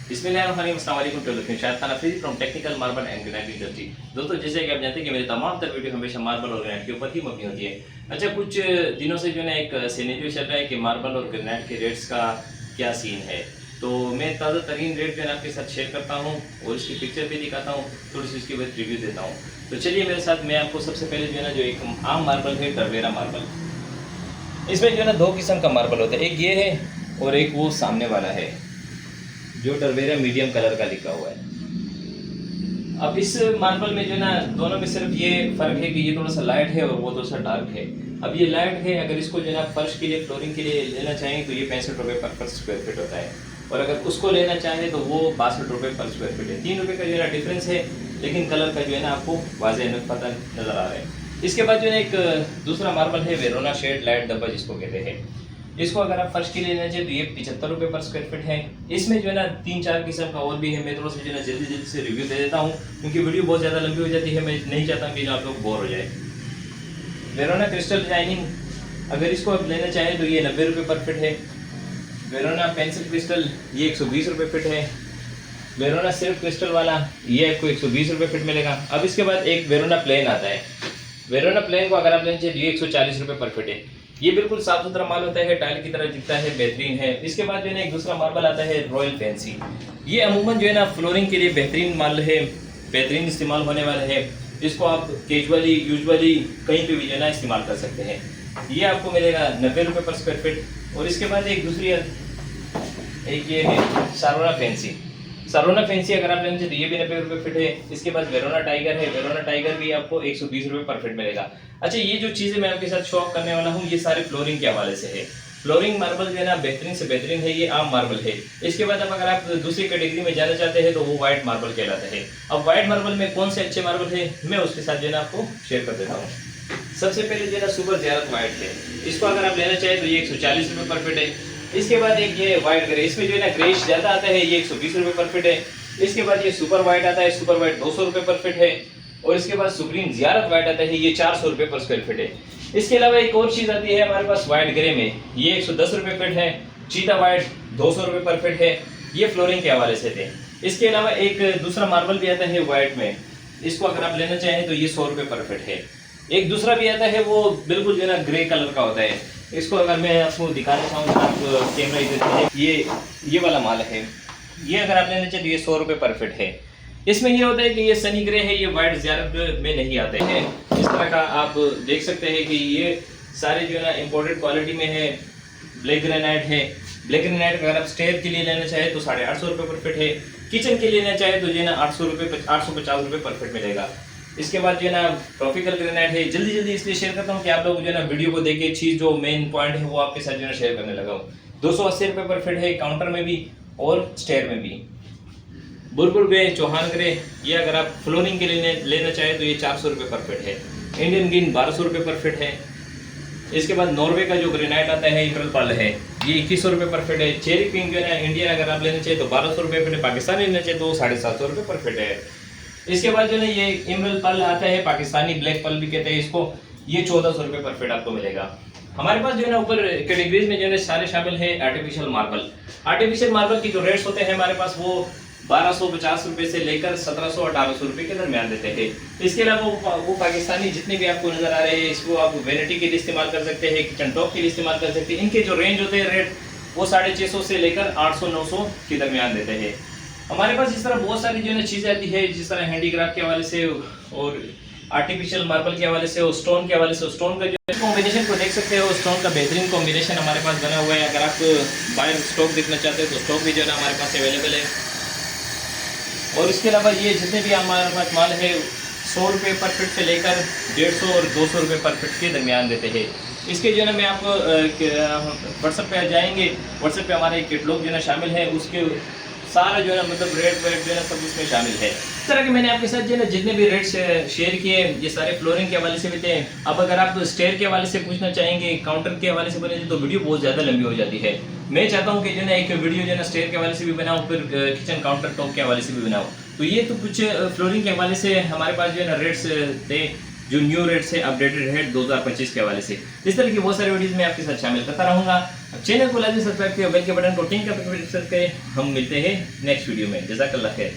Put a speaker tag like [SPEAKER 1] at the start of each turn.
[SPEAKER 1] बिस्मिल्लाहिर्रहमानिर्रहीम, अस्सलाम वालेकुम टू लुकिंग शायद Khan Afridi from technical marble and granite industry. दोस्तों, जैसे कि आप जानते हैं कि मेरी तमाम तर वीडियो हमेशा मार्बल और ग्रेनाइट के ऊपर ही मबनी होती है। अच्छा, कुछ दिनों से जो है ना एक सिनेरियो चल रहा है कि मार्बल और ग्रेनाइट के रेट्स का क्या सीन है। तो मैं ताज़ा तरीन रेट जो है ना आपके साथ शेयर करता हूँ और इसकी पिक्चर भी दिखाता हूँ, थोड़ी सी इसके बाद रिव्यू देता हूँ। तो चलिए मेरे साथ, मैं आपको सबसे पहले जो है ना जो एक आम मार्बल है टर्वेरा मार्बल, इसमें जो है ना दो किस्म का मार्बल होता है, एक ये है और एक वो सामने वाला है जो टर्वेरा मीडियम कलर का लिखा हुआ है। अब इस मार्बल में जो है ना दोनों में सिर्फ ये फर्क है कि ये थोड़ा सा लाइट है और वो थोड़ा सा डार्क है। अब ये लाइट है, अगर इसको जो है ना फर्श के लिए, फ्लोरिंग के लिए लेना चाहें तो ये 65 रुपये पर स्क्वायर फीट होता है, और अगर उसको लेना चाहें तो वो 62 रुपये पर स्क्वायर फीट है। 3 रुपये का जो है ना डिफरेंस है, लेकिन कलर का जो है ना आपको वाज़ेह पता नज़र आ रहा है। इसके बाद जो है एक दूसरा मार्बल है वेरोना शेड लाइट डब्बा जिसको कहते हैं। इसको अगर आप फर्श के लिए लेना चाहिए तो ये 75 रुपये पर स्क्वायर फीट है। इसमें जो है ना 3-4 किस्म का और भी है, मैं थोड़ा सा जो है ना जल्दी से रिव्यू दे देता हूँ क्योंकि वीडियो बहुत ज़्यादा लंबी हो जाती है। मैं नहीं चाहता कि आप लोग बोर हो जाए। वेरोना क्रिस्टल डिजाइनिंग, अगर इसको आप लेना चाहें तो ये 90 रुपये पर फिट है। वेरोना पेंसिल क्रिस्टल, ये 120 रुपये फिट है। वेरोना सिर्फ क्रिस्टल वाला, ये आपको 120 रुपये फिट मिलेगा। अब इसके बाद एक वेरोना प्लेन आता है। वेरोना प्लेन को अगर आप लेना चाहिए तो ये 140 रुपये पर फिट है। ये बिल्कुल साफ सुथरा माल होता है, टाइल की तरह दिखता है, बेहतरीन है। इसके बाद जो है ना एक दूसरा मार्बल आता है रॉयल फैंसी। ये अमूमन जो है ना फ्लोरिंग के लिए बेहतरीन माल है, बेहतरीन इस्तेमाल होने वाला है। इसको आप कैजुअली यूजुअली कहीं पे भी जो है ना इस्तेमाल कर सकते हैं। ये आपको मिलेगा 90 रुपये पर स्क्वायर फीट। और इसके बाद एक दूसरी, एक ये है सारोना फैंसी। सारोना फैंसी अगर आप लेना चाहिए तो ये भी 90 रुपये फिट है। इसके बाद वेरोना टाइगर है, वेरोना टाइगर भी आपको 120 रुपये पर फिट मिलेगा। अच्छा, ये जो चीज़ें मैं आपके साथ शो ऑफ करने वाला हूँ ये सारे फ्लोरिंग के हवाले से है। फ्लोरिंग मार्बल जो है ना बेहतरीन से बेहतरीन है, ये आम मार्बल है। इसके बाद अब अगर आप दूसरी कैटेगरी में जाना चाहते हैं तो वो व्हाइट मार्बल कहलाता है। अब व्हाइट मार्बल में कौन से अच्छे मार्बल है मैं उसके साथ जो है ना आपको शेयर कर देता हूँ। सबसे पहले जो है ना सुपर ज़ियारत व्हाइट है। इसको अगर आप लेना चाहें तो ये 140 रुपये पर फिट है। इसके बाद एक ये व्हाइट ग्रे, इसमें जो है ना ग्रेश ज़्यादा आता है, ये 120 रुपये पर फिट है। इसके बाद ये सुपर व्हाइट आता है, सुपर व्हाइट 200 रुपये पर फिट है। और इसके बाद सुप्रीम ज़ियारत व्हाइट आता है, ये 400 रुपये पर स्क्वायर फीट है। इसके अलावा एक और चीज़ आती है हमारे पास व्हाइट ग्रे में, ये 110 रुपये फीट है। चीता व्हाइट 200 रुपये पर फिट है। ये फ्लोरिंग के हवाले से थे। इसके अलावा एक दूसरा मार्बल भी आता है व्हाइट में, इसको अगर आप लेना चाहें तो ये 100 रुपये पर फिट है। एक दूसरा भी आता है वो बिल्कुल जो है ना ग्रे कलर का होता है। इसको अगर मैं आपको दिखाना चाहूँ तो आप कैमरा इधर, ये वाला माल है। ये अगर आप लेना चाहिए तो ये 100 रुपये पर फिट है। इसमें ये होता है कि ये सनी ग्रे है, ये व्हाइट ज़ियारत में नहीं आते हैं। इस तरह का आप देख सकते हैं कि ये सारे जो है ना इम्पोर्टेड क्वालिटी में है। ब्लैक ग्रेनाइट है। ब्लैक ग्रेनाइट अगर आप स्टेयर के लिए लेना चाहें तो 850 रुपये पर फिट है। किचन के लिए लेना चाहे तो जो है ना 850 रुपये पर फिट मिलेगा। इसके बाद जो है ना ट्रॉपिकल ग्रेनाइट है। जल्दी इसलिए शेयर करता हूँ कि आप लोग जो है ना वीडियो को देख के चीज़ जो मेन पॉइंट है वो आपके साथ जो है शेयर करने लगा हूँ। 280 रुपये पर फिट है, काउंटर में भी और स्टेयर में भी। बुलबुल ग्रे, चौहान ग्रे, ये अगर आप फ्लोरिंग के लिए लेना चाहें तो ये 400 रुपये पर फिट है। इंडियन ग्रीन 1200 रुपये पर फिट है। इसके बाद नॉर्वे का जो ग्रेनाइट आता है इमरल पर्ल है, ये 2100 रुपये पर फिट है। चेरी पिंक जो है ना इंडियन अगर आप लेना चाहिए तो 1200 रुपये फिट है। पाकिस्तानी लेना चाहिए तो 750 रुपये पर फिट है। इसके बाद जो है ना ये इमरल पर्ल आता है, पाकिस्तानी ब्लैक पर्ल भी कहते हैं इसको, ये 1400 रुपये पर फिट आपको मिलेगा। हमारे पास जो है ना ऊपर कैटेगरीज में जो है ना सारे शामिल है आर्टिफिशियल मार्बल। आर्टिफिशियल मार्बल की जो रेट्स होते हैं हमारे पास वो 1250 रुपये से लेकर 1700-1800 रुपये के दरमियान देते हैं। इसके अलावा वो पाकिस्तानी जितने भी आपको नजर आ रहे हैं, इसको आप वैनिटी के लिए इस्तेमाल कर सकते हैं, किचन टॉप के लिए इस्तेमाल कर सकते हैं। इनके जो रेंज होते हैं रेट वो 650 से लेकर 800-900 के दरमियान देते हैं। हमारे पास इस तरह बहुत सारी जो है ना चीज़ें आती है, जिस तरह हैंडीक्राफ्ट के हवाले से और आर्टिफिशियल मार्बल के हवाले से और स्टोन के हवाले से। स्टोन का जो कॉम्बिनेशन को देख सकते हो, स्टोन का बेहतरीन कॉम्बिनेशन हमारे पास बना हुआ है। अगर आप बाहर स्टॉक देखना चाहते हो तो स्टॉक भी जो है ना हमारे पास अवेलेबल है। और इसके अलावा ये जितने भी हमारे पास माल है 100 रुपये पर फिट से लेकर 150 और 200 रुपये पर फिट के दरमियान देते हैं। इसके जो है ना मैं आपको व्हाट्सएप पे जाएंगे, व्हाट्सएप पे हमारे कैटलॉग जो है ना शामिल है, उसके सारा जो है ना मतलब रेट वेट जो है ना सब उसमें शामिल है। इस तरह के मैंने आपके साथ जो है ना जितने भी रेट्स शेयर किए ये सारे फ्लोरिंग के हवाले से भी थे। अब अगर आप स्टेयर के हवाले से पूछना चाहेंगे, काउंटर के हवाले से बने तो वीडियो बहुत ज़्यादा लंबी हो जाती है। मैं चाहता हूँ कि जो है ना एक वीडियो जो है ना स्टेयर के हवाले से भी बनाऊँ, फिर किचन काउंटर टॉप के हवाले से भी बनाऊँ। तो ये तो कुछ फ्लोरिंग के हवाले से हमारे पास जो है ना रेट्स थे, जो न्यू रेट्स है, अपडेटेड रेट 2025 के हवाले से। इस तरह की बहुत सारी वीडियोज़ मैं आपके साथ शामिल करता रहूँगा। चैनल को लाइक सब्सक्राइब करें, बेल के बटन को टिंग करके हम मिलते हैं नेक्स्ट वीडियो में। जज़ाकल्लाह खैर।